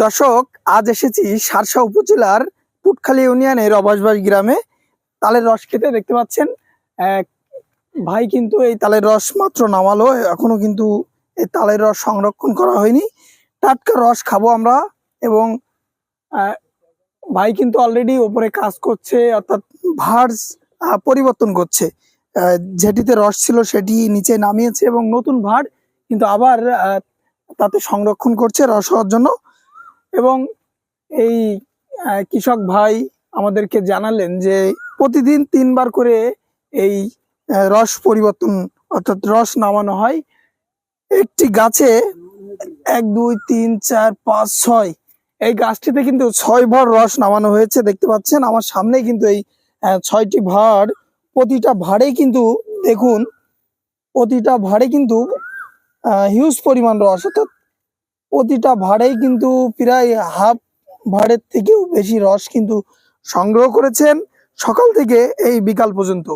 দর্শক, আজ এসেছি সারসা উপজেলার পুটখালী ইউনিয়নের অবাসবাস গ্রামে তালের রস খেতে। দেখতে পাচ্ছেন এক ভাই কিন্তু এই তালের রস মাত্র নামালো, এখনো কিন্তু এই তালের রস সংরক্ষণ করা হয়নি। টাটকা রস খাবো আমরা। এবং আহ, ভাই কিন্তু অলরেডি ওপরে কাজ করছে, অর্থাৎ ভার্স পরিবর্তন করছে। যেটিতে রস ছিল সেটি নিচে নামিয়েছে এবং নতুন ভাঁড় কিন্তু আবার তাতে সংরক্ষণ করছে রস হওয়ার জন্য। এবং এই কৃষক ভাই আমাদেরকে জানালেন যে প্রতিদিন 3 বার করে এই রস পরিবর্তন অর্থাৎ রস নামানো হয়। একটি গাছে 1 2 3 4 5 6, এই গাছটিতে কিন্তু 6 ভাঁড় রস নামানো হয়েছে। দেখতে পাচ্ছেন আমার সামনে কিন্তু এই 6টি ভাঁড়। প্রতিটা ভাঁড়ে কিন্তু দেখুন, প্রতিটা ভাঁড়ে কিন্তু হিউজ পরিমাণ রস, অর্থাৎ প্রতিটা ভাঁড়েই কিন্তু প্রায় হাফ ভাঁড়ের থেকেও বেশি রস কিন্তু সংগ্রহ করেছেন সকাল থেকে এই বিকাল পর্যন্ত।